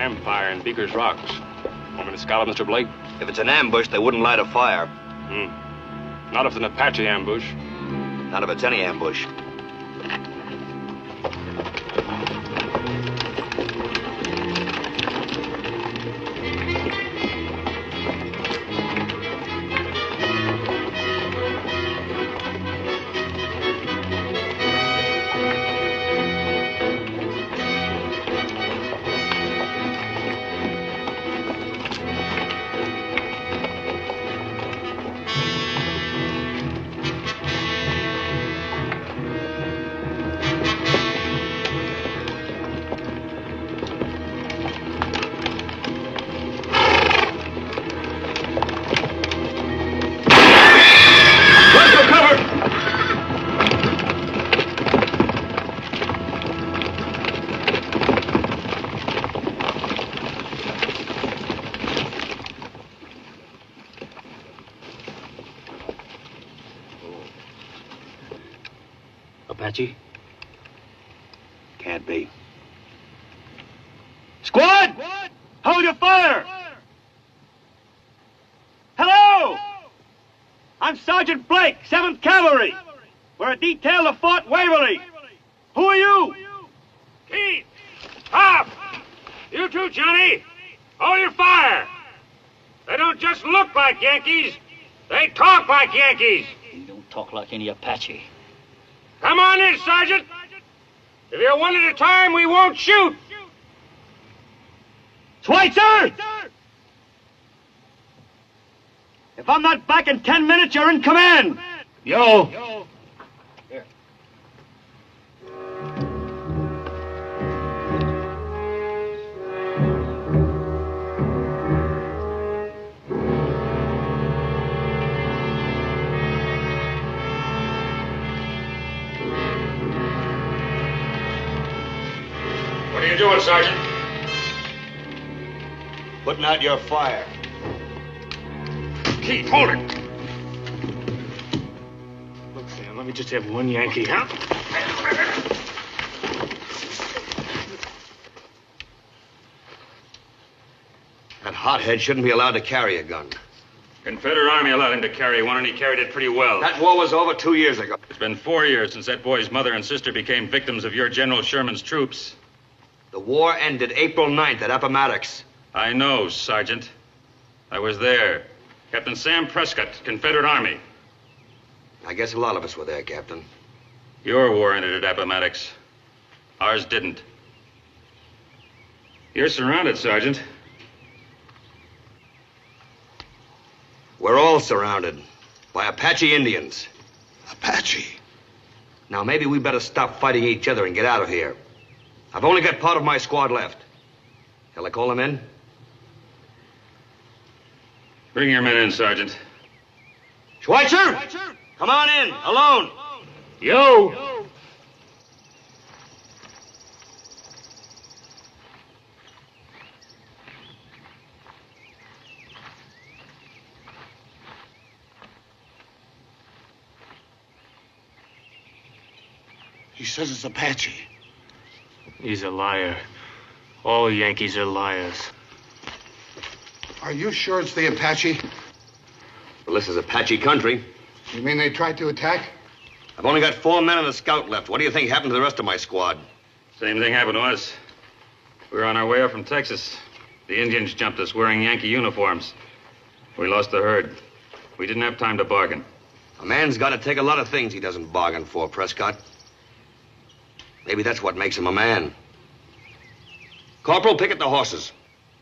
campfire in Beaker's Rocks. Want me to scout it, Mr. Blake? If it's an ambush, they wouldn't light a fire. Not if it's an Apache ambush. Not if it's any ambush. Apache? Can't be. Squad! Hold your fire! Hello! I'm Sergeant Blake, 7th Cavalry. We're a detail of Fort Waverly. Who are you? Keith! Pop! You too, Johnny! Hold your fire! They don't just look like Yankees, they talk like Yankees! You don't talk like any Apache. Come on in, Sergeant! If you're one at a time, we won't shoot! Schweitzer! If I'm not back in 10 minutes, you're in command! Yo! Here. What are you doing, Sergeant? Putting out your fire. Keith, hold it! Look, Sam, let me just have one Yankee, huh? That hothead shouldn't be allowed to carry a gun. Confederate Army allowed him to carry one, and he carried it pretty well. That war was over 2 years ago. It's been 4 years since that boy's mother and sister became victims of your General Sherman's troops. The war ended April 9th at Appomattox. I know, Sergeant. I was there. Captain Sam Prescott, Confederate Army. I guess a lot of us were there, Captain. Your war ended at Appomattox. Ours didn't. You're surrounded, Sergeant. We're all surrounded by Apache Indians. Apache? Now, maybe we better stop fighting each other and get out of here. I've only got part of my squad left. Shall I call them in? Bring your men in, Sergeant. Schweitzer! Come on in, alone. Yo! He says it's Apache. He's a liar. All Yankees are liars. Are you sure it's the Apache? Well, this is Apache country. You mean they tried to attack? I've only got 4 men and a scout left. What do you think happened to the rest of my squad? Same thing happened to us. We were on our way up from Texas. The Indians jumped us wearing Yankee uniforms. We lost the herd. We didn't have time to bargain. A man's got to take a lot of things he doesn't bargain for, Prescott. Maybe that's what makes him a man. Corporal, picket the horses.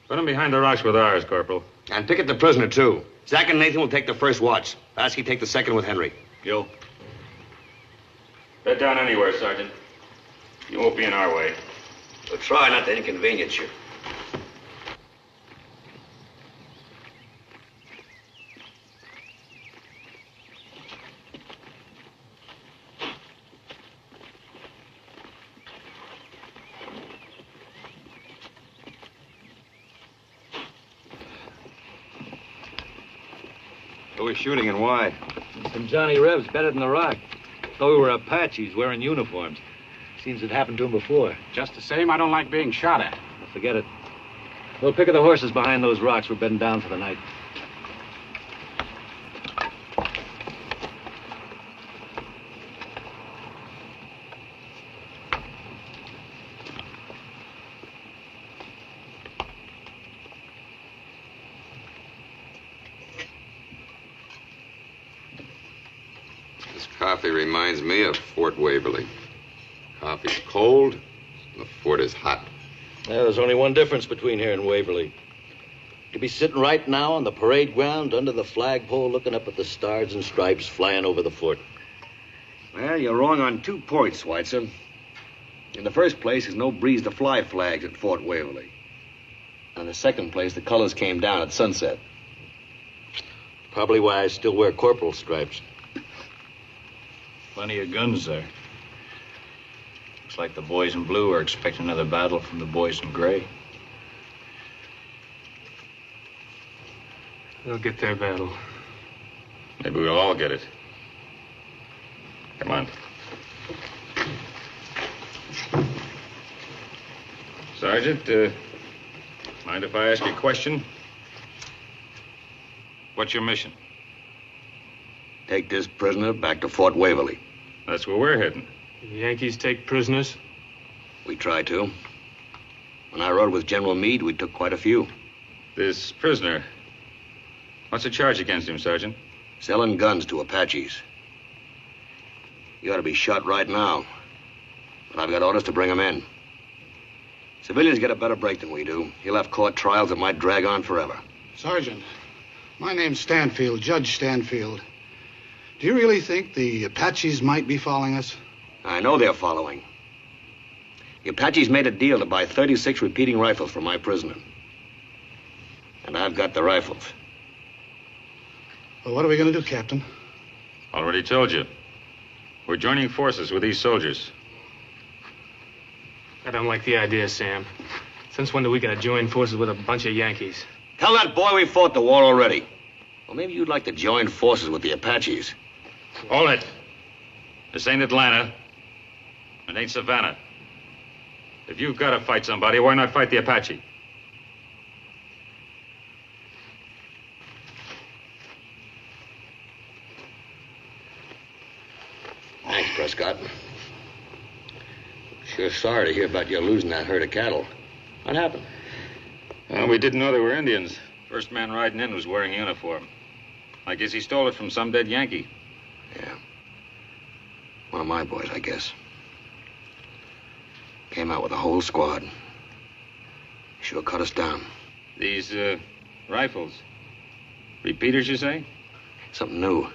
Put them behind the rocks with ours, Corporal. And picket the prisoner, too. Zach and Nathan will take the first watch. Lasky take the second with Henry. Yo. Bed down anywhere, Sergeant. You won't be in our way. We'll try not to inconvenience you. Who was shooting and why? Some Johnny Rebs bedded in the rock. Thought we were Apaches wearing uniforms. Seems it happened to him before. Just the same, I don't like being shot at. Forget it. We'll pick up the horses behind those rocks. We're bedding down for the night. This coffee reminds me of Fort Waverly. Coffee's cold, and the fort is hot. Yeah, there's only one difference between here and Waverly. You'd be sitting right now on the parade ground under the flagpole looking up at the stars and stripes flying over the fort. Well, you're wrong on 2 points, Schweitzer. In the first place, there's no breeze to fly flags at Fort Waverly. And in the second place, the colors came down at sunset. Probably why I still wear corporal stripes. Plenty of guns there. Looks like the boys in blue are expecting another battle from the boys in gray. They'll get their battle. Maybe we'll all get it. Come on. Sergeant, mind if I ask you a question? What's your mission? Take this prisoner back to Fort Waverly. That's where we're heading. The Yankees take prisoners? We try to. When I rode with General Meade, we took quite a few. This prisoner, what's the charge against him, Sergeant? Selling guns to Apaches. You ought to be shot right now. But I've got orders to bring him in. Civilians get a better break than we do. He'll have court trials that might drag on forever. Sergeant, my name's Stanfield, Judge Stanfield. Do you really think the Apaches might be following us? I know they're following. The Apaches made a deal to buy 36 repeating rifles for my prisoner. And I've got the rifles. Well, what are we going to do, Captain? Already told you. We're joining forces with these soldiers. I don't like the idea, Sam. Since when are we gonna join forces with a bunch of Yankees? Tell that boy we fought the war already. Well, maybe you'd like to join forces with the Apaches. Hold it. This ain't Atlanta. It ain't Savannah. If you've got to fight somebody, why not fight the Apache? Thanks, Prescott. Sure sorry to hear about you losing that herd of cattle. What happened? Well, we didn't know they were Indians. First man riding in was wearing a uniform. I guess he stole it from some dead Yankee. Yeah. One of my boys, I guess. Came out with a whole squad. Sure cut us down. These, rifles. Repeaters, you say? Something new.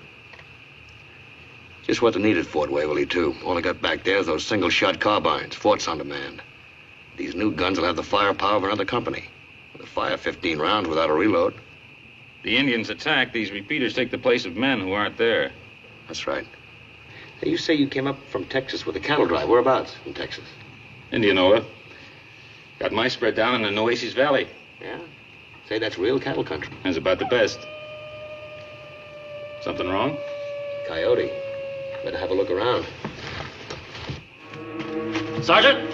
Just what they needed at Fort Waverly, too. All I got back there is those single-shot carbines. Fort's on demand. These new guns will have the firepower of another company. They'll fire 15 rounds without a reload. The Indians attack. These repeaters take the place of men who aren't there. That's right. Hey, you say you came up from Texas with a cattle drive. Whereabouts in Texas? Indianola. Got my spread down in the Nueces Valley. Yeah? Say that's real cattle country. That's about the best. Something wrong? Coyote. Better have a look around. Sergeant?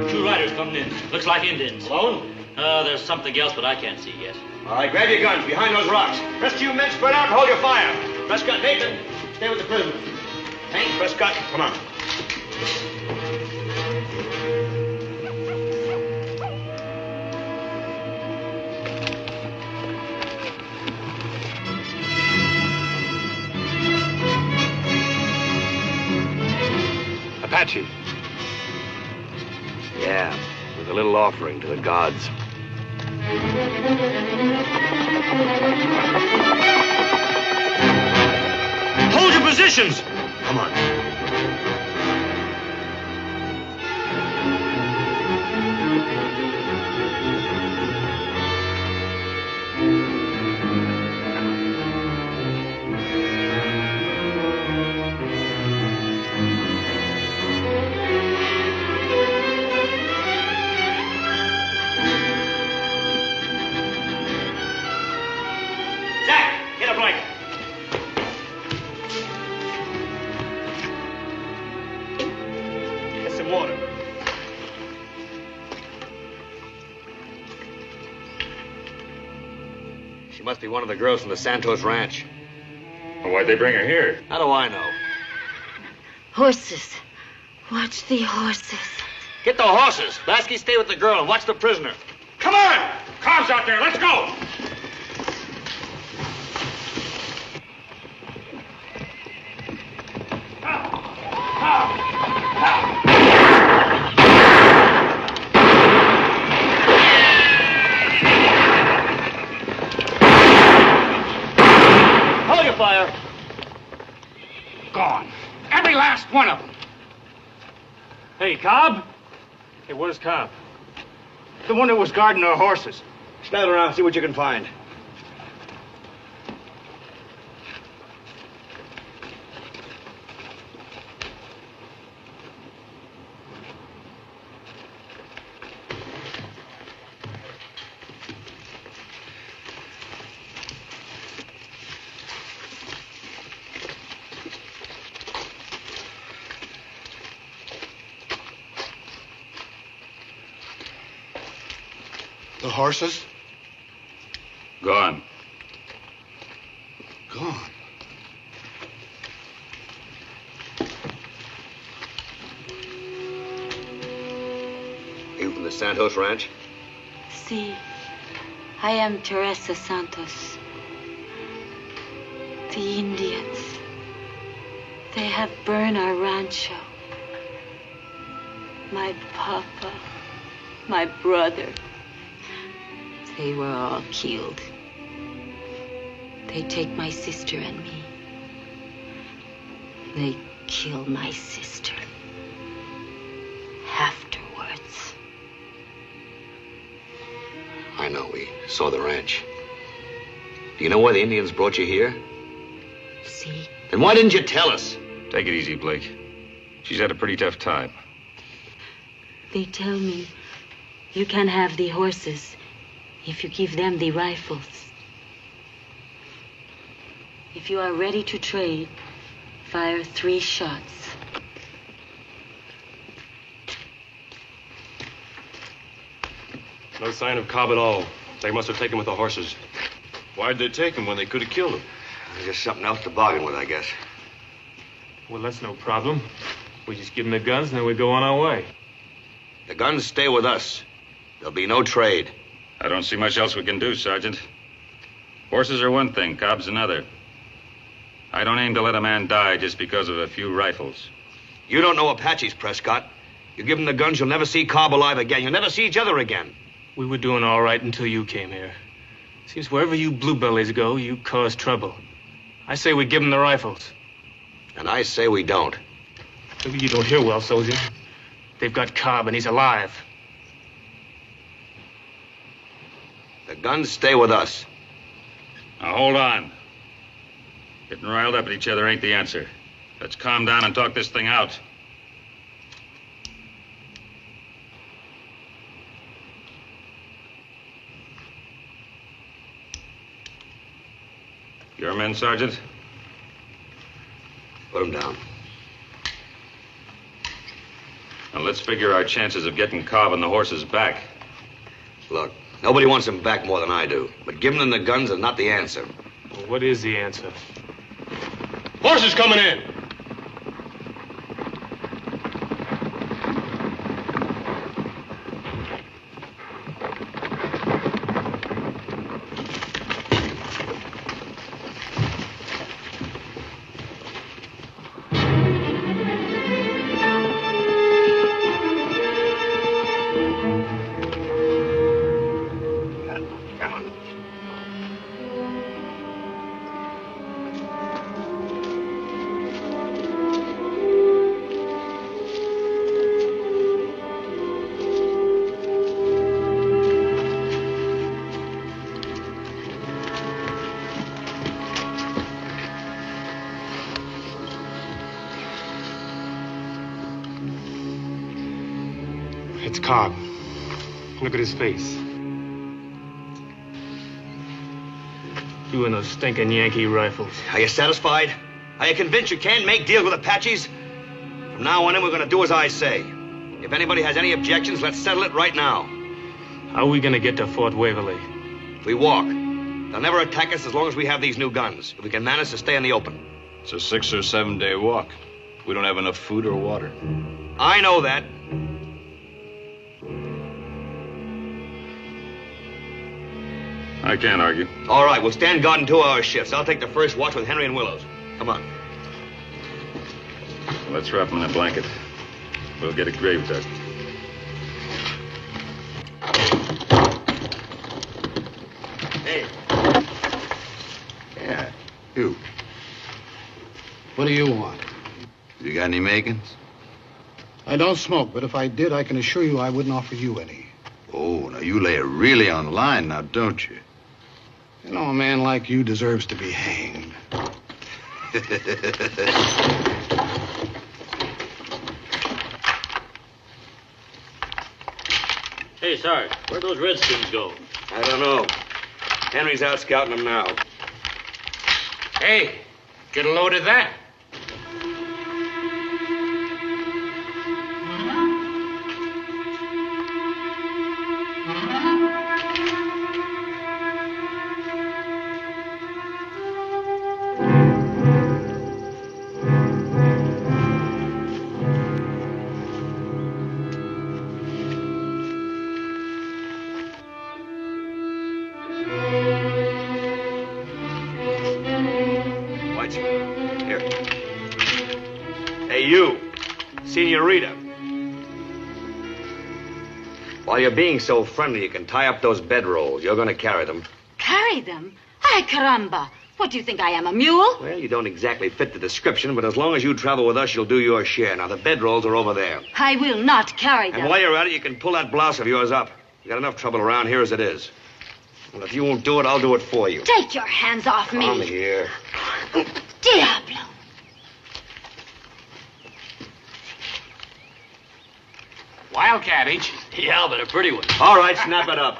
2 riders coming in. Looks like Indians. Alone? There's something else, but I can't see yet. All right, grab your guns behind those rocks. Rest of you men spread out and hold your fire. Prescott, Nathan, stay with the prisoner. Hank, Prescott, come on. Apache. Yeah, with a little offering to the gods. Hold your positions! Come on. Get a blanket. Get some water. must be one of the girls from the Santos Ranch. Well, why'd they bring her here? How do I know? Horses. Watch the horses. Get the horses. Lasky, stay with the girl and watch the prisoner. Come on! Cobb's out there. Let's go! Hold your fire. Gone. Every last one of them. Hey, Cobb? Hey, where's Cobb? The one that was guarding our horses. Smell around, see what you can find. The horses? Gone. Gone. You from the Santos Ranch? See, I am Teresa Santos. The Indians. They have burned our rancho. My papa, my brother. They were all killed. They take my sister and me. They kill my sister. Afterwards. I know, we saw the ranch. Do you know why the Indians brought you here? See? Then why didn't you tell us? Take it easy, Blake. She's had a pretty tough time. They tell me you can have the horses if you give them the rifles. If you are ready to trade, fire 3 shots. No sign of Cobb at all. They must have taken him with the horses. Why'd they take him when they could have killed him? There's just something else to bargain with, I guess. Well, that's no problem. We just give them the guns and then we go on our way. The guns stay with us. There'll be no trade. I don't see much else we can do, Sergeant. Horses are one thing, Cobb's another. I don't aim to let a man die just because of a few rifles. You don't know Apaches, Prescott. You give them the guns, you'll never see Cobb alive again. You'll never see each other again. We were doing all right until you came here. Seems wherever you bluebellies go, you cause trouble. I say we give them the rifles. And I say we don't. Maybe you don't hear well, soldier. They've got Cobb and he's alive. The guns stay with us. Now, hold on. Getting riled up at each other ain't the answer. Let's calm down and talk this thing out. Your men, Sergeant? Put them down. Now, let's figure our chances of getting Cobb and the horses back. Look, nobody wants them back more than I do. But giving them the guns is not the answer. Well, what is the answer? Horses coming in! It's Cobb. Look at his face. You and those stinking Yankee rifles. Are you satisfied? Are you convinced you can't make deals with Apaches? From now on in, we're going to do as I say. If anybody has any objections, let's settle it right now. How are we going to get to Fort Waverly? We walk. They'll never attack us as long as we have these new guns. If we can manage to stay in the open. It's a 6 or 7 day walk. We don't have enough food or water. I know that. I can't argue. All right, we'll stand guard in 2-hour shifts. I'll take the first watch with Henry and Willows. Come on. Well, let's wrap him in a blanket. We'll get a grave dug. Hey. Yeah, you. What do you want? You got any makings? I don't smoke, but if I did, I can assure you I wouldn't offer you any. Oh, now you lay it really on the line now, don't you? You know, a man like you deserves to be hanged. Hey, Sarge, where'd those Redskins go? I don't know. Henry's out scouting them now. Hey, get a load of that. Senorita. While you're being so friendly, you can tie up those bedrolls. You're going to carry them. Carry them? Ay, caramba. What do you think I am, a mule? Well, you don't exactly fit the description, but as long as you travel with us, you'll do your share. Now, the bedrolls are over there. I will not carry them. And while you're at it, you can pull that blouse of yours up. You got enough trouble around here as it is. Well, if you won't do it, I'll do it for you. Take your hands off me. Come here. Diablo. Wildcat, ain't you? Yeah, but a pretty one. All right, snap it up.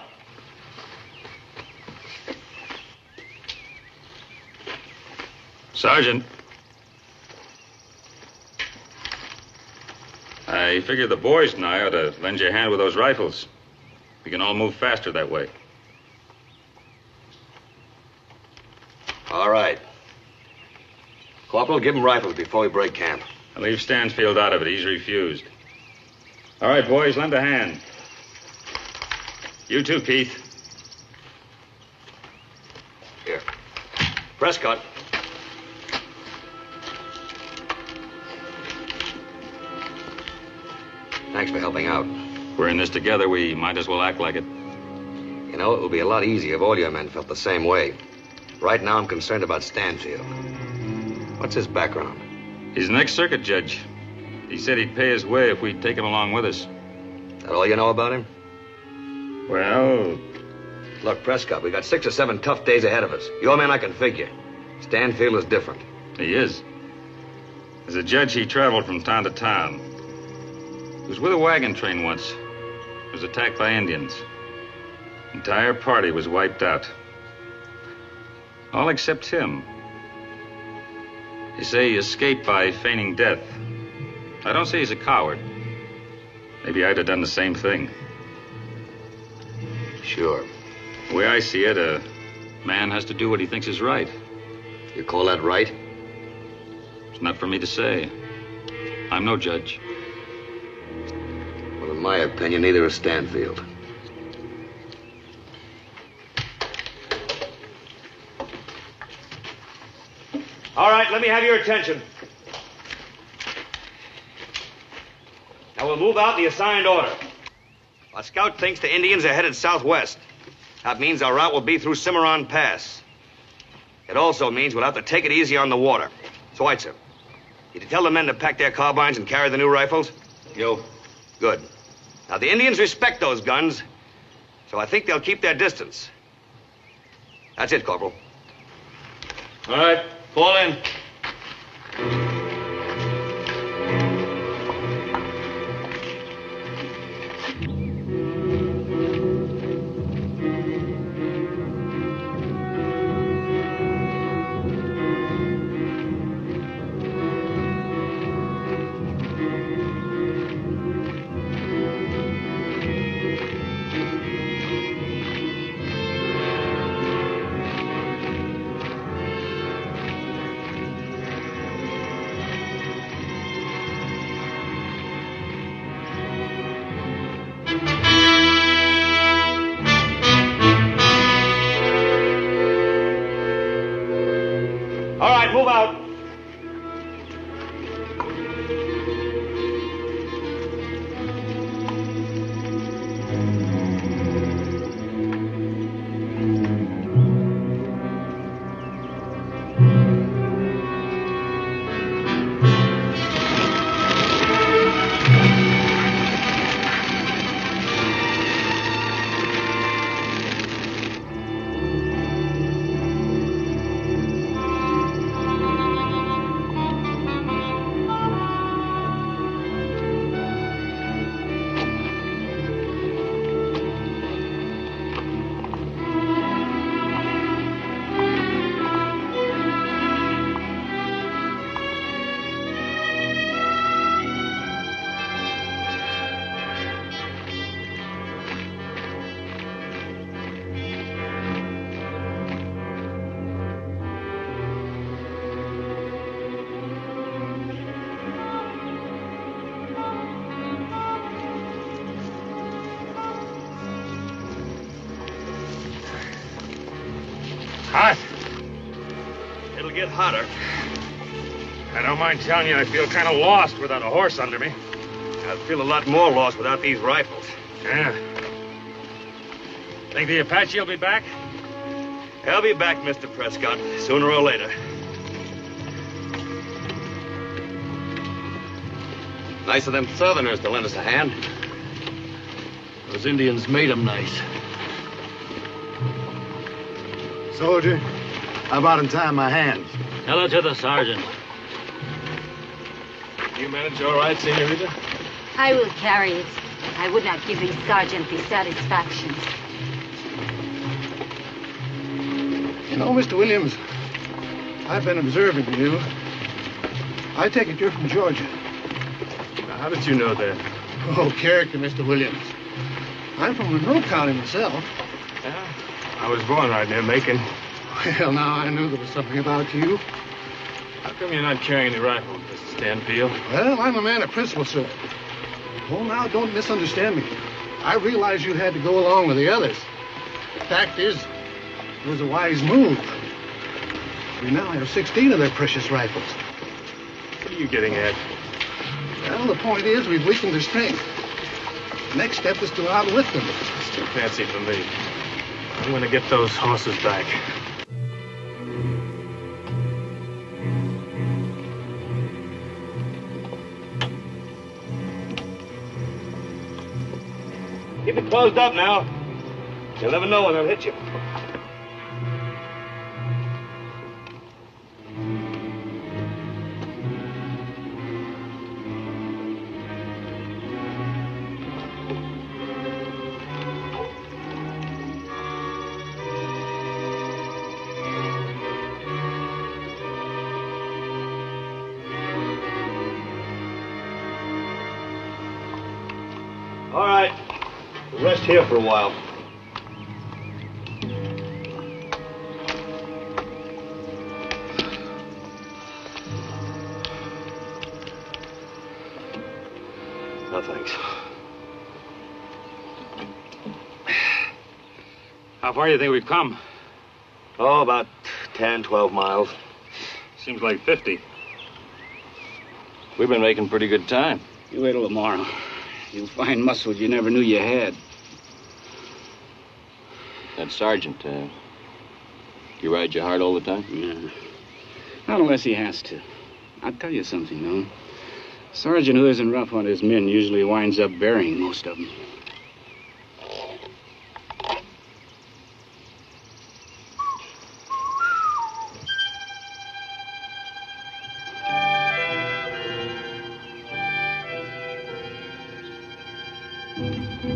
Sergeant. I figure the boys and I ought to lend you a hand with those rifles. We can all move faster that way. All right. Corporal, give him rifles before we break camp. I'll leave Stansfield out of it. He's refused. All right, boys, lend a hand. You too, Keith. Here. Prescott. Thanks for helping out. We're in this together. We might as well act like it. You know, it would be a lot easier if all your men felt the same way. Right now, I'm concerned about Stanfield. What's his background? He's an ex-circuit judge. He said he'd pay his way if we'd take him along with us. That all you know about him? Well... Look, Prescott, we got 6 or 7 tough days ahead of us. Your man I can figure. Stanfield is different. He is. As a judge, he traveled from town to town. He was with a wagon train once. He was attacked by Indians. The entire party was wiped out. All except him. They say he escaped by feigning death. I don't say he's a coward. Maybe I'd have done the same thing. Sure. The way I see it, a man has to do what he thinks is right. You call that right? It's not for me to say. I'm no judge. Well, in my opinion, neither is Stanfield. All right, let me have your attention. Now we'll move out in the assigned order. Our scout thinks the Indians are headed southwest. That means our route will be through Cimarron Pass. It also means we'll have to take it easy on the water. Schweitzer, did you tell the men to pack their carbines and carry the new rifles? Yo. Good. Now, the Indians respect those guns, so I think they'll keep their distance. That's it, Corporal. All right, fall in. Hot? It'll get hotter. I don't mind telling you I feel kind of lost without a horse under me. I'd feel a lot more lost without these rifles. Yeah. Think the Apache will be back? He'll be back, Mr. Prescott, sooner or later. Nice of them Southerners to lend us a hand. Those Indians made them nice. Soldier, how about untying my hands? Tell it to the sergeant. You manage all right, senorita? I will carry it. I would not give the sergeant the satisfaction. You know, Mr. Williams, I've been observing you. I take it you're from Georgia. Now, how did you know that? Oh, character, Mr. Williams. I'm from Monroe County myself. Yeah, I was born right near Macon. Well, now I knew there was something about you. How come you're not carrying the rifle, Mr. Stanfield? Well, I'm a man of principle, sir. Oh, now, don't misunderstand me. I realize you had to go along with the others. The fact is, it was a wise move. We now have 16 of their precious rifles. What are you getting at? Well, the point is, we've weakened their strength. The next step is to outwit them. It's too fancy for me. I'm gonna get those horses back. Keep it closed up now. You'll never know when they'll hit you. All right. We'll rest here for a while. No, thanks. How far do you think we've come? Oh, about 10, 12 miles. Seems like 50. We've been making pretty good time. You wait till tomorrow. You'll find muscles you never knew you had. That sergeant, he rides you hard all the time? Yeah. Not unless he has to. I'll tell you something, though. Sergeant who isn't rough on his men usually winds up burying most of them.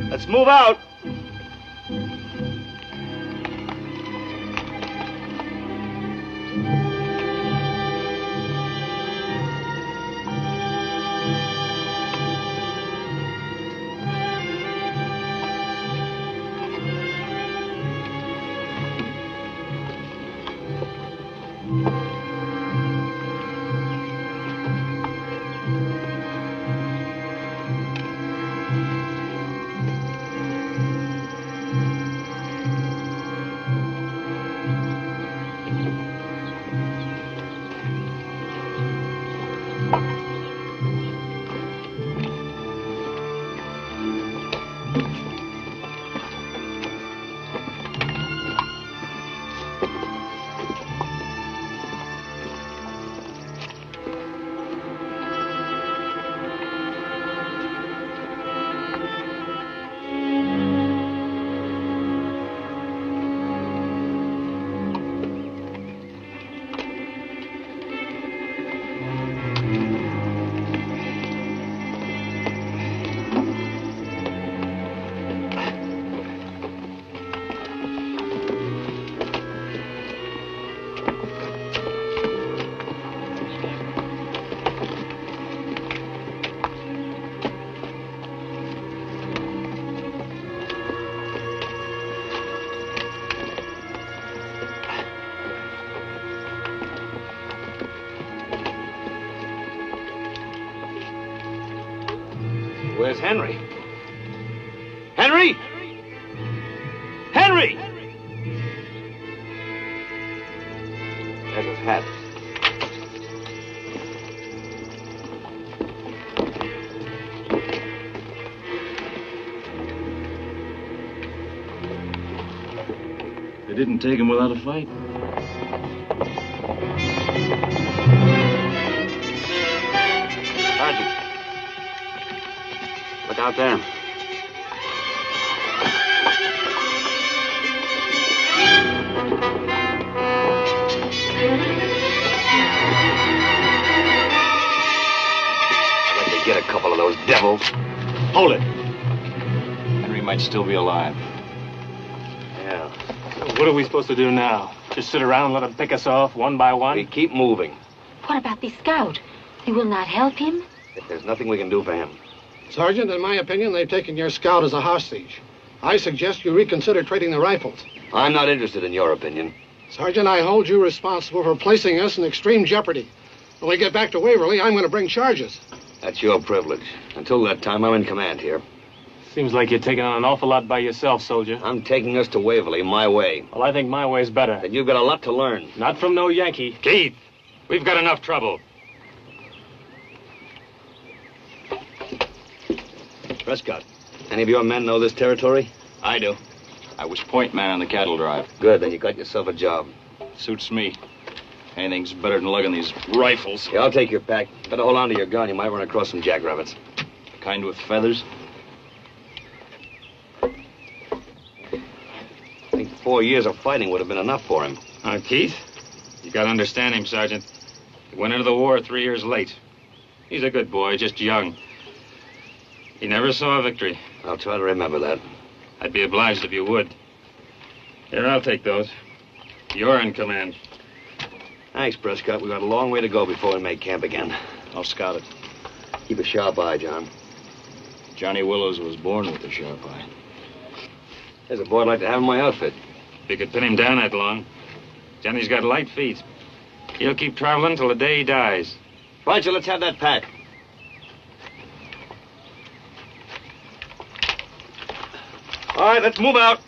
Let's move out. Where's Henry? Henry! Henry! didn't take him without a fight. Sergeant. Look out there. I'd like to get a couple of those devils. Hold it. Henry might still be alive. Yeah. What are we supposed to do now? Just sit around and let them pick us off one by one? We keep moving. What about the scout? You will not help him? There's nothing we can do for him. Sergeant, in my opinion, they've taken your scout as a hostage. I suggest you reconsider trading the rifles. I'm not interested in your opinion. Sergeant, I hold you responsible for placing us in extreme jeopardy. When we get back to Waverly, I'm going to bring charges. That's your privilege. Until that time, I'm in command here. Seems like you're taking on an awful lot by yourself, soldier. I'm taking us to Waverly my way. Well, I think my way's better. Then you've got a lot to learn. Not from no Yankee. Keith, we've got enough trouble. Prescott, any of your men know this territory? I do. I was point man on the cattle drive. Good, then you got yourself a job. Suits me. Anything's better than lugging these rifles. Yeah, I'll take your pack. Better hold on to your gun. You might run across some jackrabbits. Kind with feathers? I think 4 years of fighting would have been enough for him. Keith, you got to understand him, Sergeant. He went into the war 3 years late. He's a good boy, just young. He never saw a victory. I'll try to remember that. I'd be obliged if you would. Here, I'll take those. You're in command. Thanks, Prescott. We've got a long way to go before we make camp again. I'll scout it. Keep a sharp eye, John. Johnny Willows was born with a sharp eye. There's a boy I'd like to have in my outfit. If you could pin him down that long. Johnny's got light feet. He'll keep traveling till the day he dies. Right, so let's have that pack. All right, let's move out.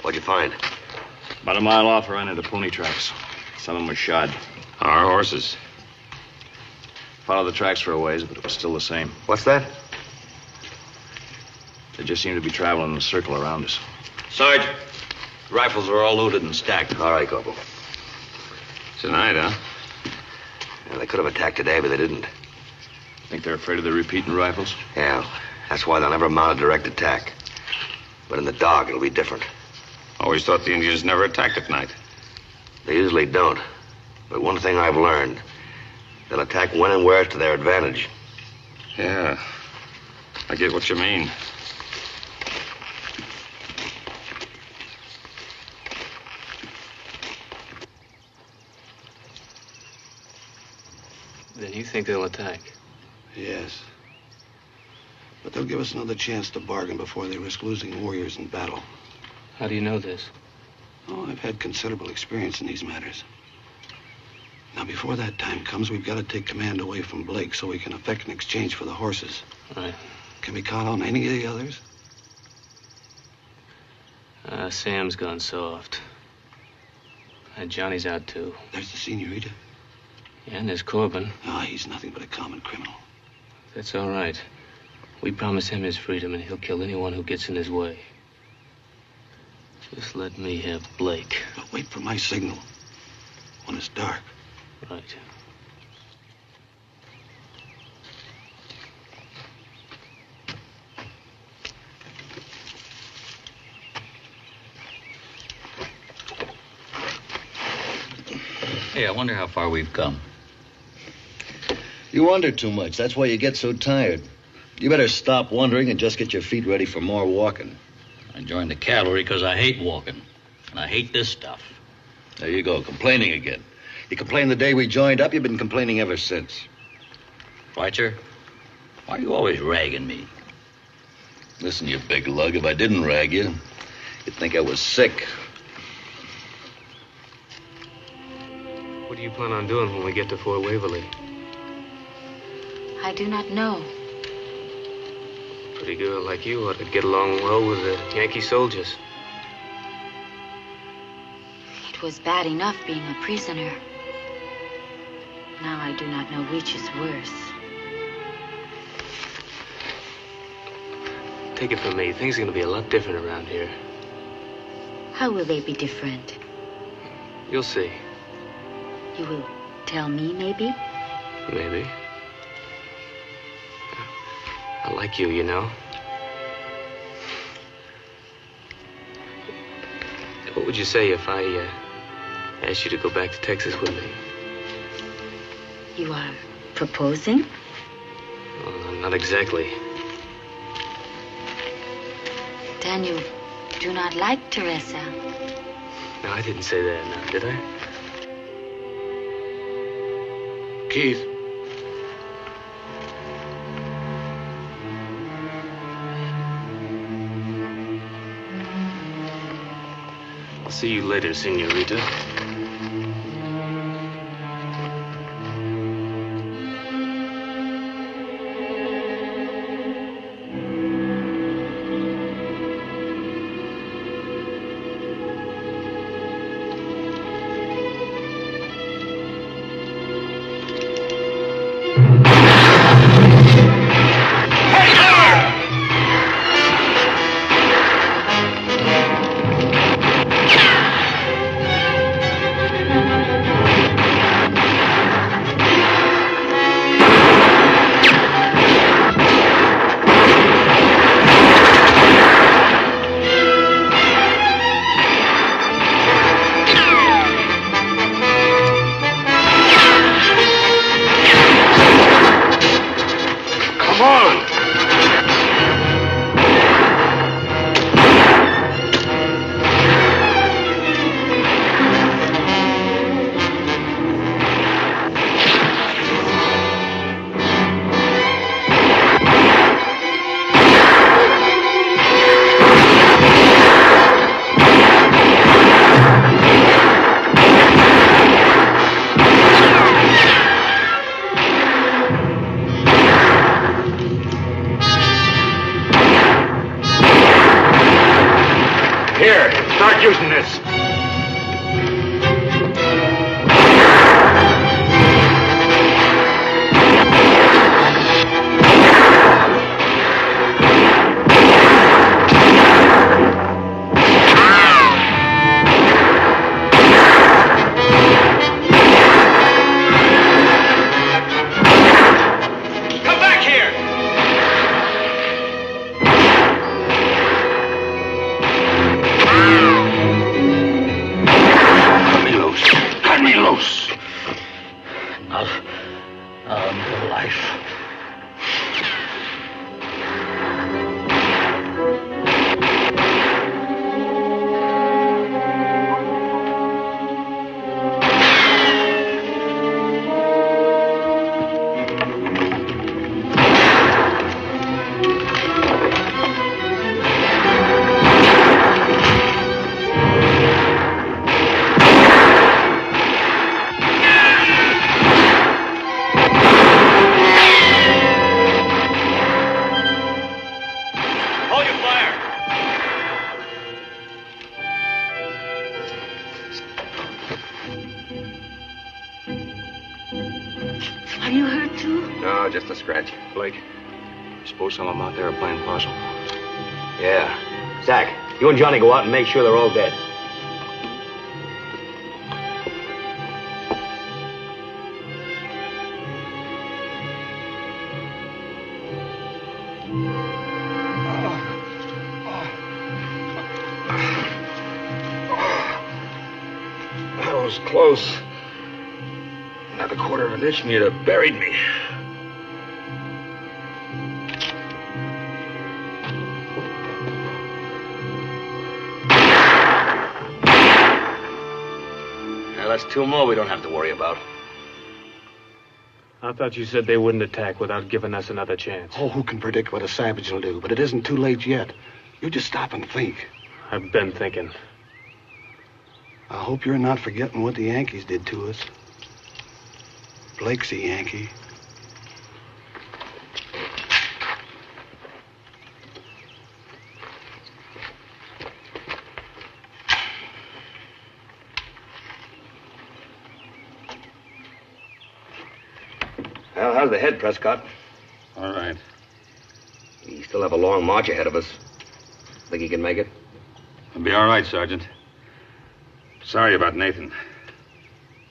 What'd you find? About a mile off, I ran into pony tracks. Some of them were shod. Our horses. Followed the tracks for a ways, but it was still the same. What's that? They just seemed to be traveling in a circle around us. Sarge, rifles are all loaded and stacked. All right, Corporal. Tonight, huh? Yeah, they could have attacked today, but they didn't. Think they're afraid of the repeating rifles? Yeah, that's why they'll never mount a direct attack. But in the dark, it'll be different. Always thought the Indians never attacked at night. They usually don't. But one thing I've learned, they'll attack when and where it's to their advantage. Yeah, I get what you mean. Then you think they'll attack? Yes. But they'll give us another chance to bargain before they risk losing warriors in battle. How do you know this? Oh, I've had considerable experience in these matters. Now, before that time comes, we've got to take command away from Blake so we can effect an exchange for the horses. Right. Can we count on any of the others? Sam's gone soft. And Johnny's out, too. There's the senorita. Yeah, and there's Corbin. Ah, he's nothing but a common criminal. That's all right. We promise him his freedom, and he'll kill anyone who gets in his way. Just let me have Blake. But wait for my signal. When it's dark. Right. Hey, I wonder how far we've come. You wonder too much. That's why you get so tired. You better stop wondering and just get your feet ready for more walking. I joined the cavalry because I hate walking. And I hate this stuff. There you go, complaining again. You complained the day we joined up. You've been complaining ever since. Fletcher, why are you always ragging me? Listen, you big lug, if I didn't rag you, you'd think I was sick. What do you plan on doing when we get to Fort Waverly? I do not know. A pretty girl like you ought to get along well with the Yankee soldiers. It was bad enough being a prisoner. Now I do not know which is worse. Take it from me, things are going to be a lot different around here. How will they be different? You'll see. You will tell me, maybe? Maybe. I like you, you know. What would you say if I asked you to go back to Texas with me? You are proposing? Well, not exactly. Then you do not like Teresa. No, I didn't say that now, did I? Keith. I'll see you later, senorita. Start using this. Are you hurt too? No, just a scratch. Blake, you suppose some of them out there are playing possum? Yeah. Zach, you and Johnny go out and make sure they're all dead. That was close. Another quarter of an inch and you'd have buried me. Now, that's two more we don't have to worry about. I thought you said they wouldn't attack without giving us another chance. Oh, who can predict what a savage will do? But it isn't too late yet. You just stop and think. I've been thinking. I hope you're not forgetting what the Yankees did to us. Blake's a Yankee. Well, how's the head, Prescott? All right. We still have a long march ahead of us. Think he can make it? It'll be all right, Sergeant. Sorry about Nathan.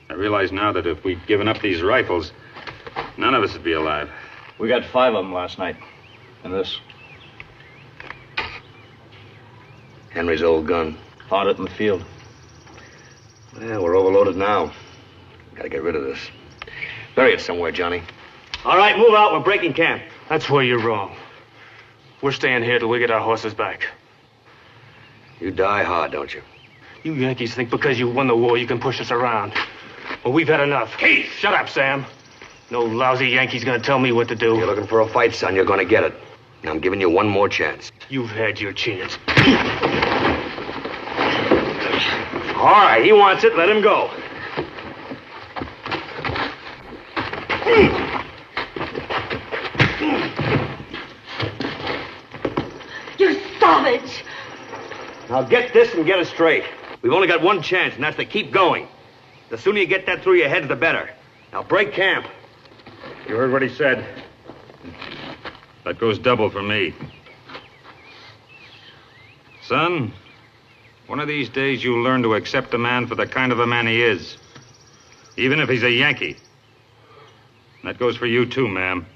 I realize now that if we'd given up these rifles, none of us would be alive. We got 5 of them last night. And this. Henry's old gun. Found it in the field. Well, we're overloaded now. Gotta get rid of this. Bury it somewhere, Johnny. All right, move out. We're breaking camp. That's where you're wrong. We're staying here till we get our horses back. You die hard, don't you? You Yankees think because you won the war you can push us around. Well, we've had enough. Keith! Shut up, Sam. No lousy Yankee's gonna tell me what to do. You're looking for a fight, son. You're gonna get it. Now, I'm giving you one more chance. You've had your chance. All right, he wants it. Let him go. You savage! Now get this and get it straight. We've only got one chance, and that's to keep going. The sooner you get that through your heads, the better. Now break camp. You heard what he said. That goes double for me. Son, one of these days you'll learn to accept a man for the kind of a man he is. Even if he's a Yankee. And that goes for you too, ma'am.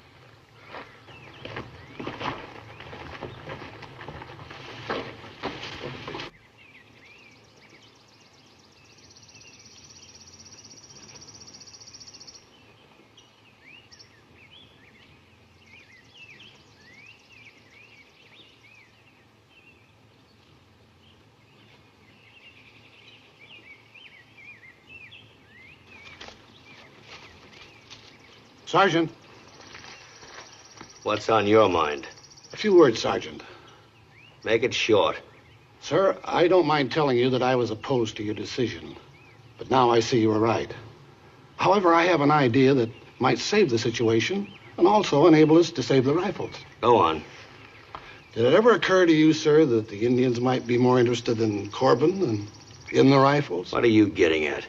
Sergeant. What's on your mind? A few words, Sergeant. Make it short. Sir, I don't mind telling you that I was opposed to your decision. But now I see you were right. However, I have an idea that might save the situation and also enable us to save the rifles. Go on. Did it ever occur to you, sir, that the Indians might be more interested in Corbin than in the rifles? What are you getting at?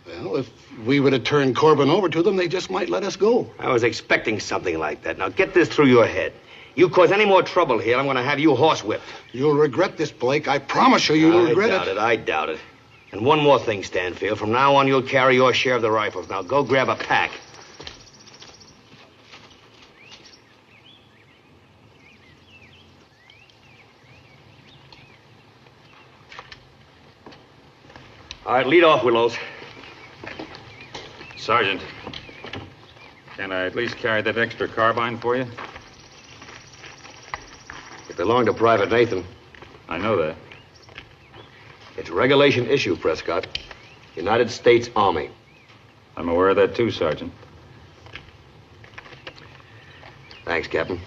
Well, if we were to turn Corbin over to them, they just might let us go. I was expecting something like that. Now, get this through your head. You cause any more trouble here, I'm going to have you horsewhipped. You'll regret this, Blake. I promise you, you'll regret it. I doubt it. And one more thing, Stanfield. From now on, you'll carry your share of the rifles. Now, go grab a pack. All right, lead off, Willows. Sergeant, can I at least carry that extra carbine for you? It belonged to Private Nathan. I know that. It's a regulation issue, Prescott. United States Army. I'm aware of that too, Sergeant. Thanks, Captain.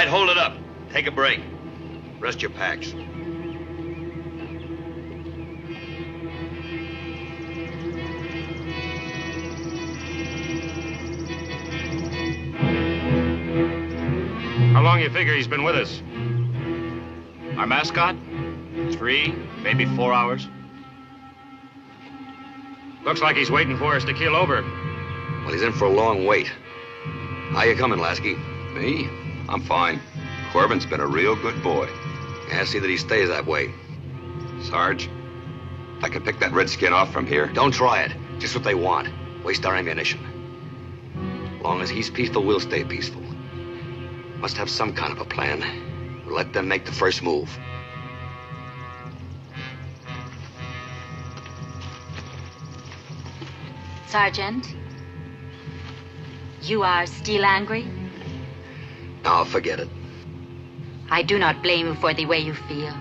right, hold it up. Take a break. Rest your packs. How long you figure he's been with us? Our mascot? 3, maybe 4 hours. Looks like he's waiting for us to keel over. Well, he's in for a long wait. How you coming, Lasky? Me? I'm fine. Corbin's been a real good boy. Yeah, see that he stays that way. Sarge, I can pick that redskin off from here. Don't try it. Just what they want. Waste our ammunition. As long as he's peaceful, we'll stay peaceful. Must have some kind of a plan. We'll let them make the first move. Sergeant, you are still angry? No, forget it. I do not blame you for the way you feel.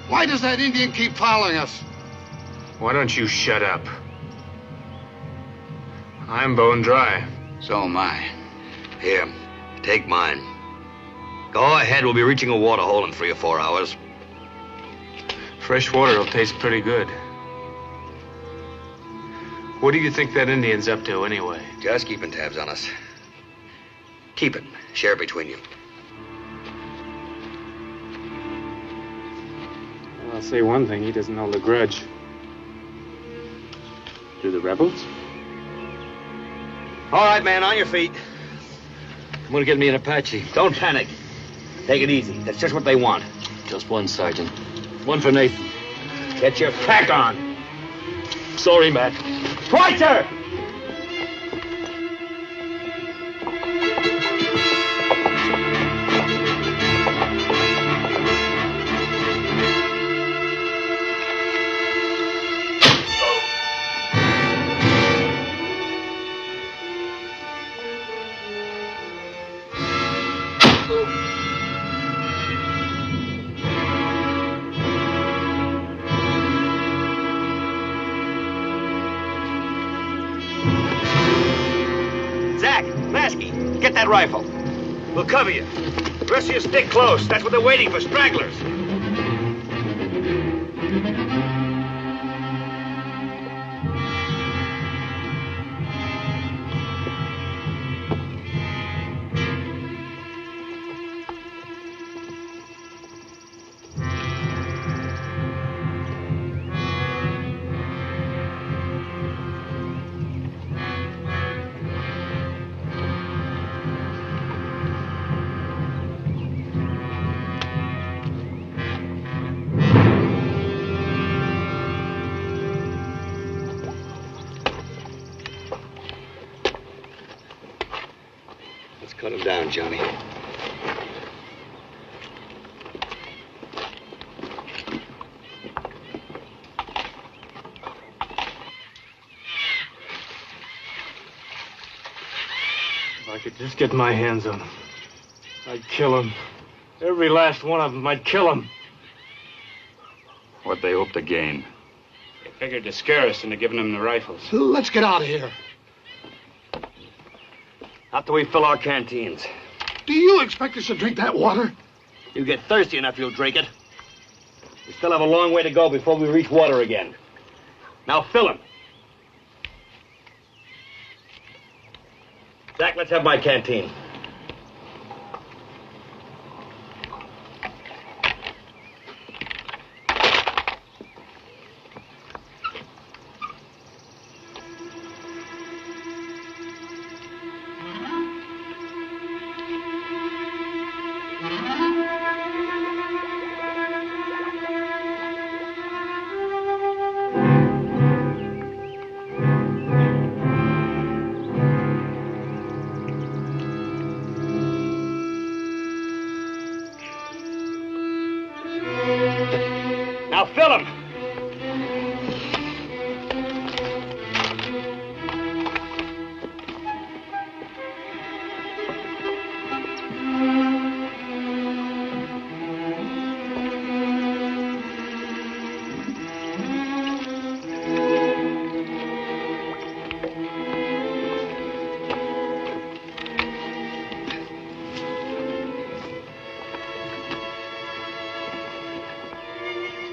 Why does that Indian keep following us? Why don't you shut up? I'm bone dry. So am I. Here, take mine. Go ahead, we'll be reaching a water hole in 3 or 4 hours. Fresh water will taste pretty good. What do you think that Indian's up to, anyway? Just keeping tabs on us. Keep it. Share it between you. Well, I'll say one thing, he doesn't hold a grudge. Do the rebels? All right, man, on your feet. I'm gonna get me an Apache. Don't panic. Take it easy. That's just what they want. Just one, Sergeant. One for Nathan. Get your pack on. Sorry, Matt. Schweitzer! Get that rifle. We'll cover you. The rest of you stick close. That's what they're waiting for, stragglers. Cut him down, Johnny. If I could just get my hands on him, I'd kill him. Every last one of them, I'd kill him. What they hope to gain. They figured to scare us into giving them the rifles. Let's get out of here. After we fill our canteens. Do you expect us to drink that water? You get thirsty enough, you'll drink it. We still have a long way to go before we reach water again. Now fill them. Zach, let's have my canteen. Now fill them.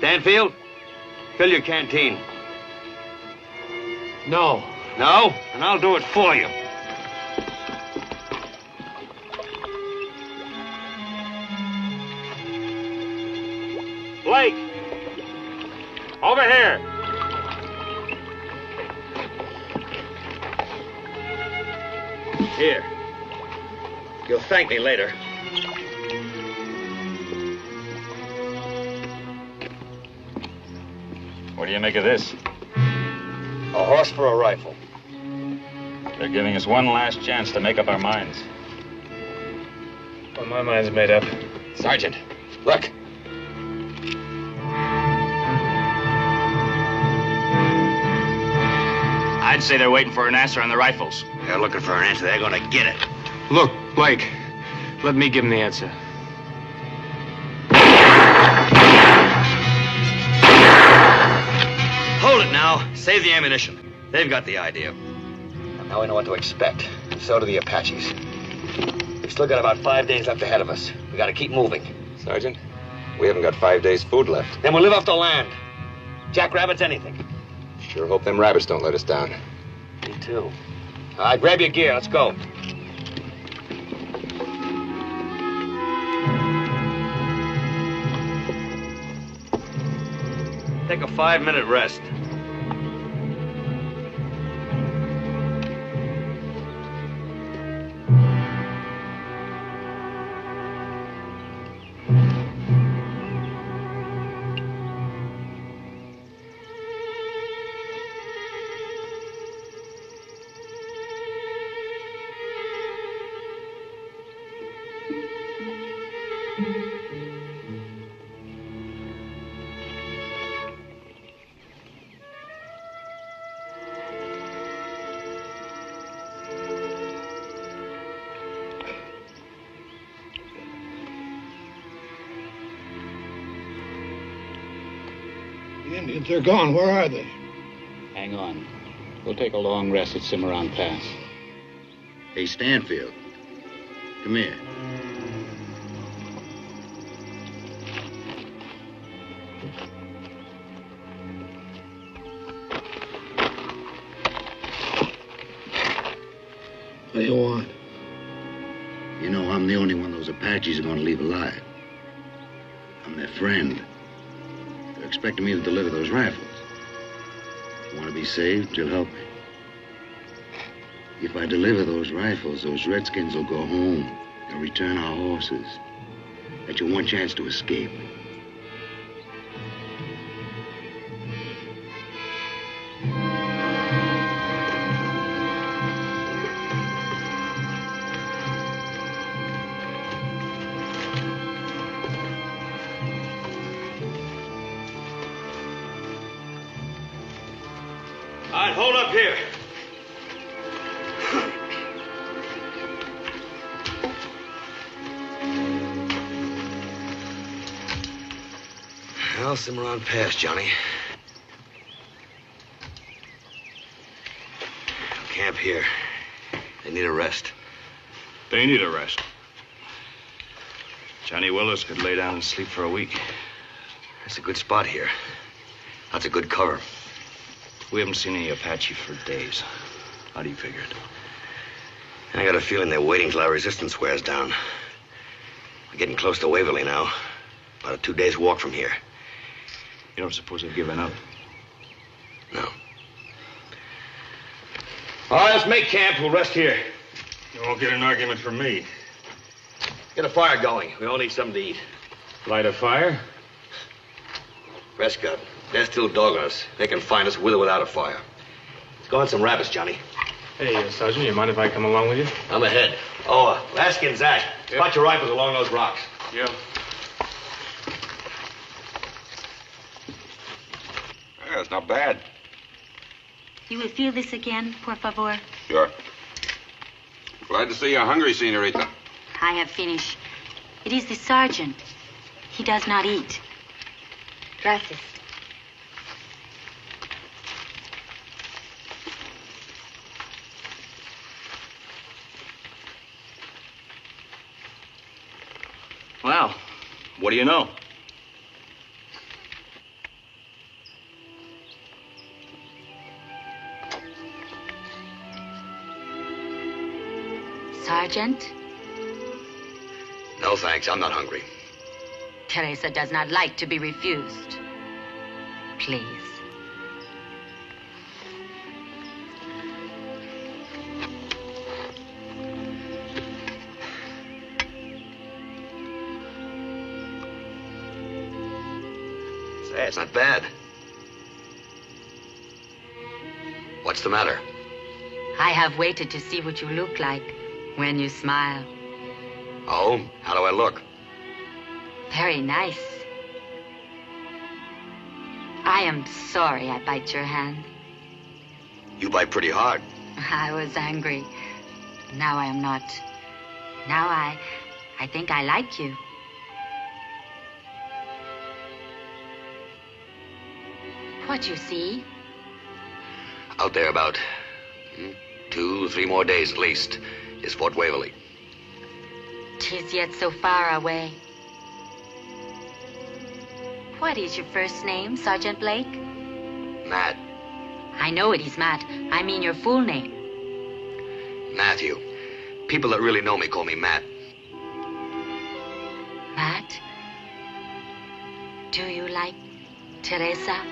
Stanfield, fill your canteen. No. No? And I'll do it for you. Blake! Over here! Here. You'll thank me later. What do you make of this? A horse for a rifle. They're giving us one last chance to make up our minds. Well, my mind's made up. Sergeant, look. I'd say they're waiting for an answer on the rifles. They're looking for an answer. They're gonna get it. Look, Blake, let me give him the answer. Hold it now. Save the ammunition. They've got the idea. Now we know what to expect. So do the Apaches. We've still got about 5 days left ahead of us. We gotta keep moving. Sergeant, we haven't got 5 days' food left. Then we'll live off the land. Jackrabbits, anything. Sure hope them rabbits don't let us down. Me too. All right, grab your gear. Let's go. Take a 5-minute rest. The Indians are gone. Where are they? Hang on. We'll take a long rest at Cimarron Pass. Hey, Stanfield. Come here. What do you want? You know, I'm the only one those Apaches are going to leave alive. I'm their friend. They're expecting me to deliver those rifles. If you want to be saved, you'll help me. If I deliver those rifles, those Redskins will go home. They'll return our horses. Get you one chance to escape. All right, hold up here. Well, Cimarron Pass, Johnny. Camp here. They need a rest. They need a rest. Johnny Willis could lay down and sleep for a week. That's a good spot here. That's a good cover. We haven't seen any Apache for days. How do you figure it? I got a feeling they're waiting till our resistance wears down. We're getting close to Waverly now. About a 2 days walk from here. You don't suppose they've given up? No. All right, let's make camp. We'll rest here. You won't get an argument from me. Get a fire going. We all need something to eat. Light a fire? Rest, they're still dogging us. They can find us with or without a fire. Let's go on some rabbits, Johnny. Hey, Sergeant, you mind if I come along with you? I'm ahead. Oh, Laskin, Zach. Spot your rifles along those rocks. Yeah. Yeah, it's not bad. You will feel this again, por favor? Sure. Glad to see you're hungry, Senorita. I have finished. It is the sergeant. He does not eat. Gracias. Well, what do you know? Sergeant? No, thanks. I'm not hungry. Teresa does not like to be refused. Please. Say, it's not bad. What's the matter? I have waited to see what you look like when you smile. Oh? How do I look? Very nice. I am sorry I bite your hand. You bite pretty hard. I was angry. Now I am not. Now I think I like you. What you see? Out there about 2, 3 more days at least is Fort Waverly. 'Tis yet so far away. What is your first name, Sergeant Blake? Matt. I know it is Matt. I mean your full name. Matthew. People that really know me call me Matt. Matt? Do you like Teresa?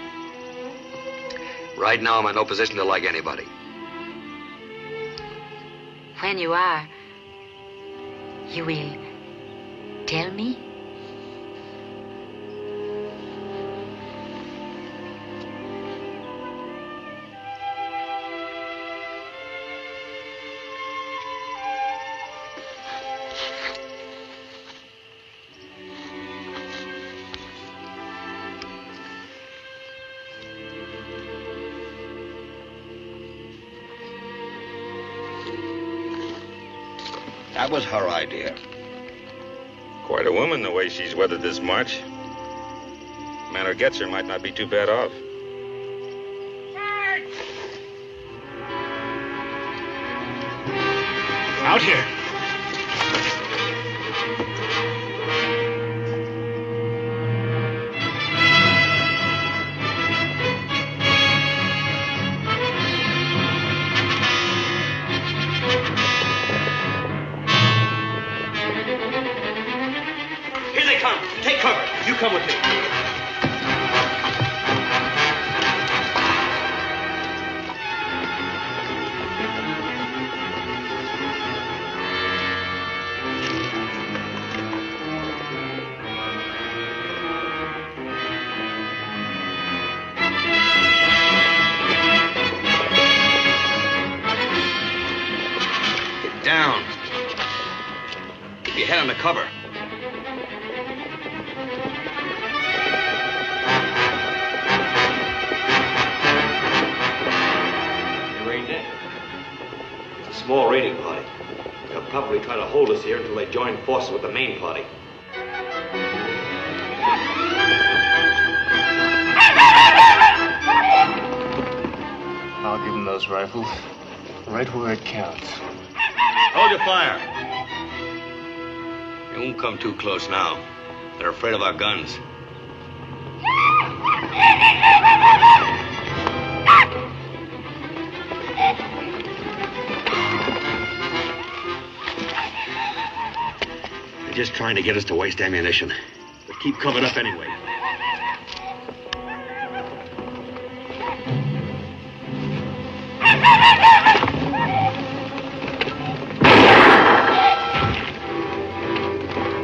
Right now, I'm in no position to like anybody. When you are, you will tell me? That was her idea. Quite a woman, the way she's weathered this march. Man who gets her might not be too bad off. Out here. Here they come. Take cover. You come with me. Get down. Keep your head under cover. Small raiding party. They'll probably try to hold us here until they join forces with the main party. I'll give them those rifles right where it counts. Hold your fire. You won't come too close now. They're afraid of our guns. They're just trying to get us to waste ammunition. But keep covered up anyway.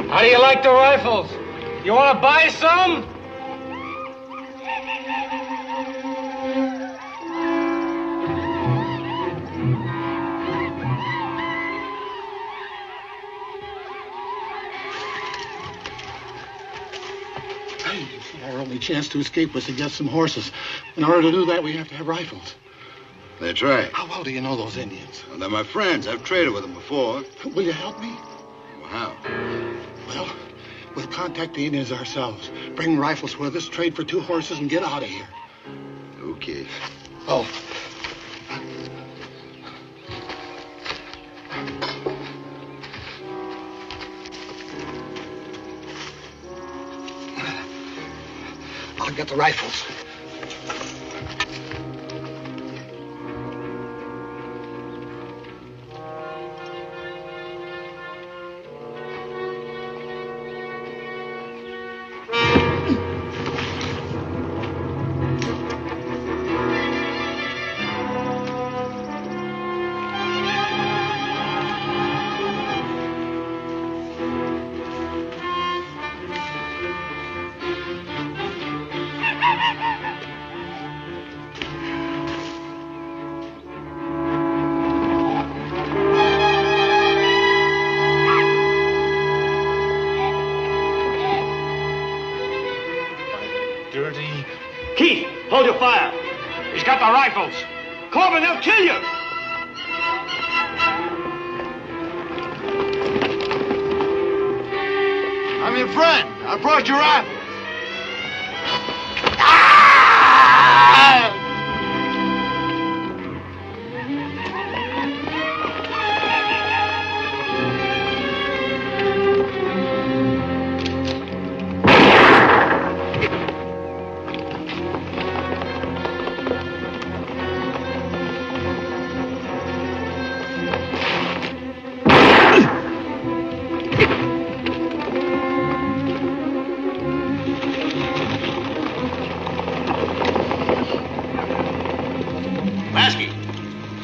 How do you like the rifles? You want to buy some? Our only chance to escape was to get some horses. In order to do that, we have to have rifles. That's right. How well do you know those Indians? Well, they're my friends. I've traded with them before. Will you help me? Well, how? Well, we'll contact the Indians ourselves. Bring rifles with us, trade for 2 horses, and get out of here. Okay. Oh. I'll get the rifles. Hold your fire. He's got the rifles. Corbin, they'll kill you. I'm your friend. I brought your rifle.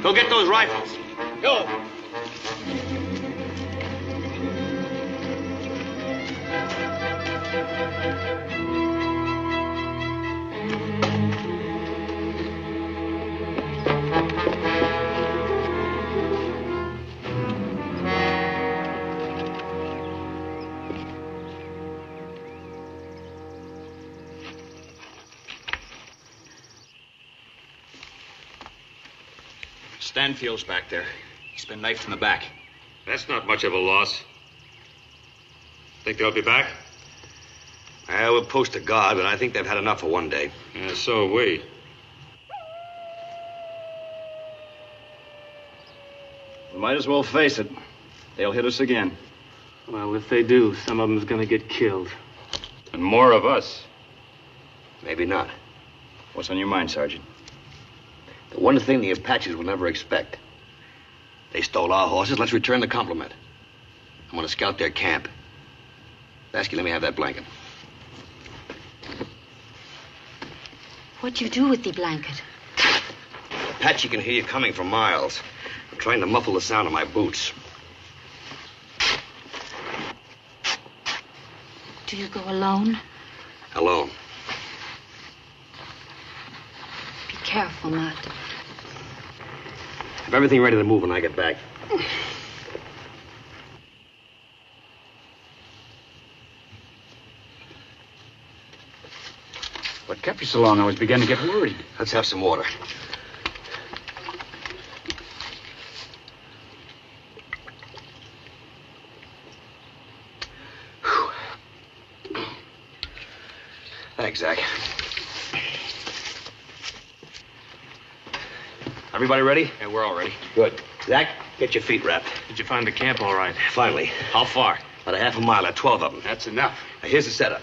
Go get those rifles. Go. Stanfield's back there. He's been knifed in the back. That's not much of a loss. Think they'll be back? We'll post a guard, but I think they've had enough for one day. Yeah, so have we. We might as well face it. They'll hit us again. Well, if they do, some of them's gonna get killed. And more of us. Maybe not. What's on your mind, Sergeant? The one thing the Apaches will never expect. They stole our horses. Let's return the compliment. I'm going to scout their camp. Lasky, let me have that blanket. What'd you do with the blanket? Apache can hear you coming for miles. I'm trying to muffle the sound of my boots. Do you go alone? Alone. Be careful, Matt. Have everything ready to move when I get back. What kept you so long? I was beginning to get worried. Let's have some water. Thanks, Zach. Everybody ready? Yeah, we're all ready. Good. Zach, get your feet wrapped. Did you find the camp all right? Finally. How far? About a half a mile. There are 12 of them. That's enough. Now, here's the setup.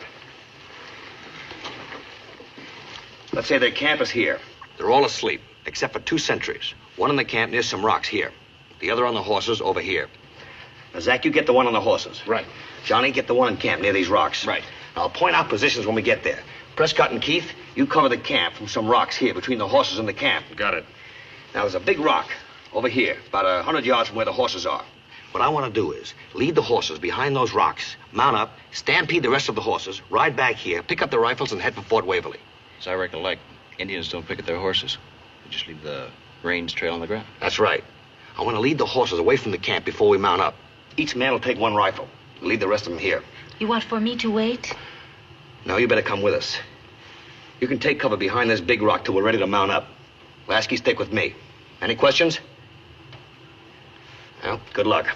Let's say their camp is here. They're all asleep, except for 2 sentries. One in the camp near some rocks here. The other on the horses over here. Now, Zach, you get the one on the horses. Right. Johnny, get the one in camp near these rocks. Right. Now, I'll point out positions when we get there. Prescott and Keith, you cover the camp from some rocks here between the horses and the camp. Got it. Now, there's a big rock over here, about 100 yards from where the horses are. What I want to do is lead the horses behind those rocks, mount up, stampede the rest of the horses, ride back here, pick up the rifles, and head for Fort Waverly. As I recollect, Indians don't pick at their horses. They just leave the reins trail on the ground. That's right. I want to lead the horses away from the camp before we mount up. Each man will take 1 rifle. Leave the rest of them here. You want for me to wait? No, you better come with us. You can take cover behind this big rock till we're ready to mount up. Lasky, stick with me. Any questions? Well, good luck.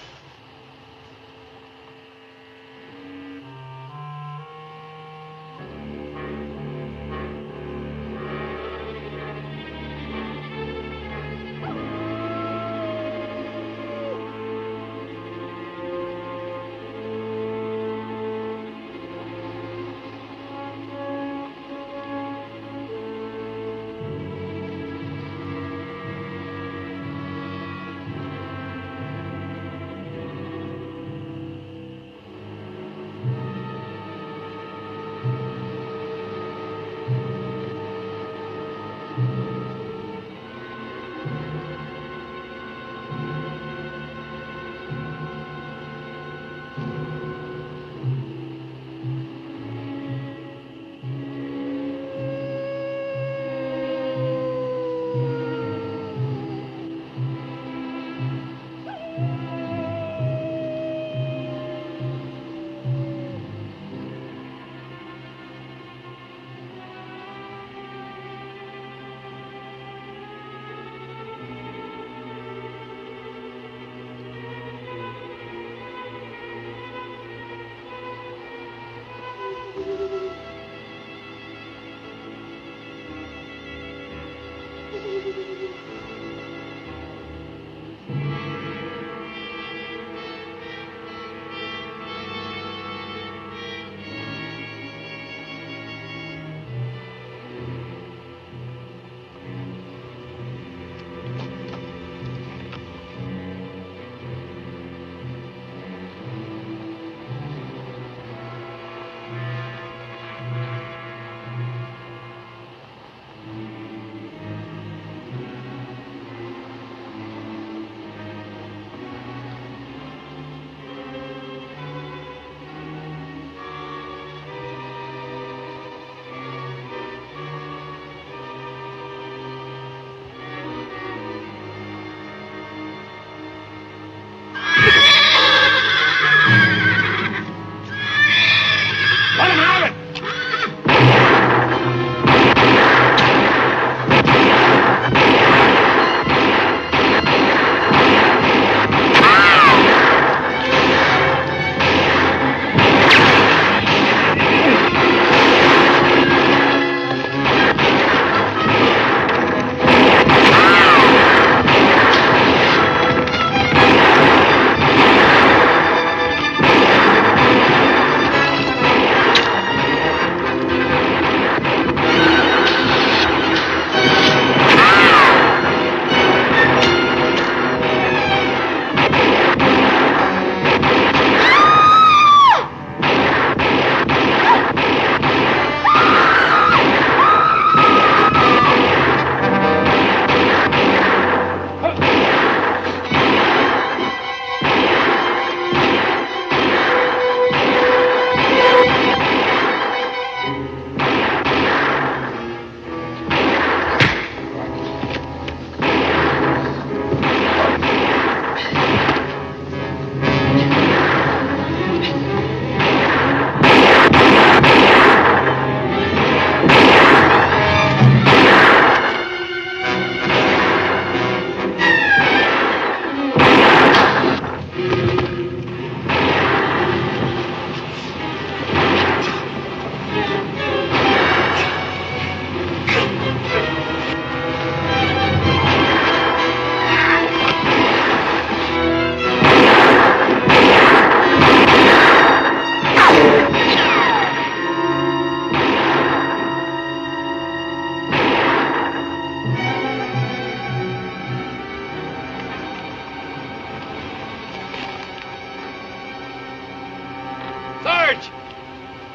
Sarge!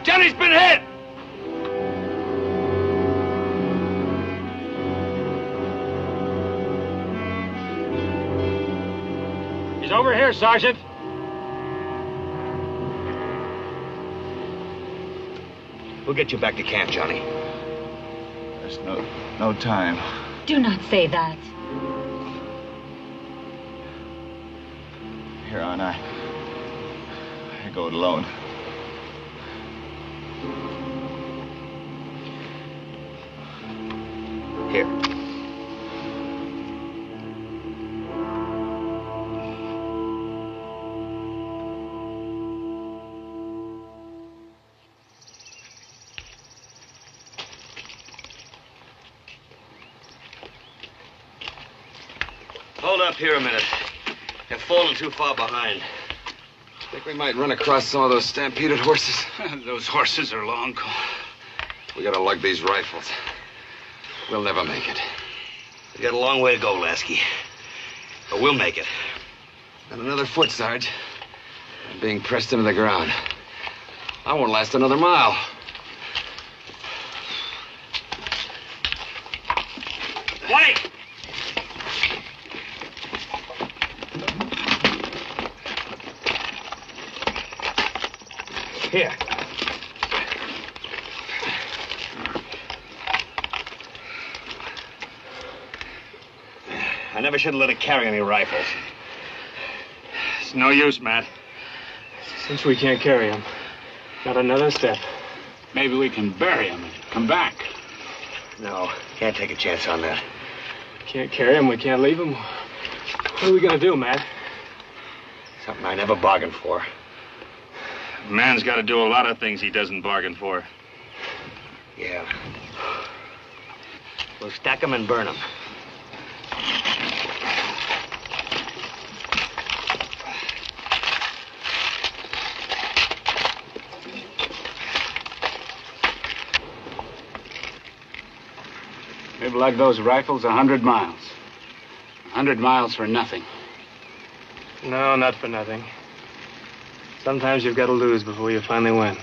Johnny's been hit! He's over here, Sergeant. We'll get you back to camp, Johnny. There's no time. Do not say that. Here on, I go it alone. Here. Hold up here a minute. They're falling too far behind. Think we might run across some of those stampeded horses? Those horses are long gone. We gotta lug these rifles. We'll never make it. We got a long way to go, Lasky. But we'll make it. Not another foot, Sarge. I'm being pressed into the ground. I won't last another mile. Wait! Here. I never should have let it carry any rifles. It's no use, Matt. Since we can't carry him, not another step. Maybe we can bury him and come back. No, can't take a chance on that. Can't carry him, we can't leave him. What are we gonna do, Matt? Something I never bargained for. A man's got to do a lot of things he doesn't bargain for. Yeah. We'll stack them and burn them. We've lugged those rifles 100 miles. 100 miles for nothing. No, not for nothing. Sometimes you've got to lose before you finally win.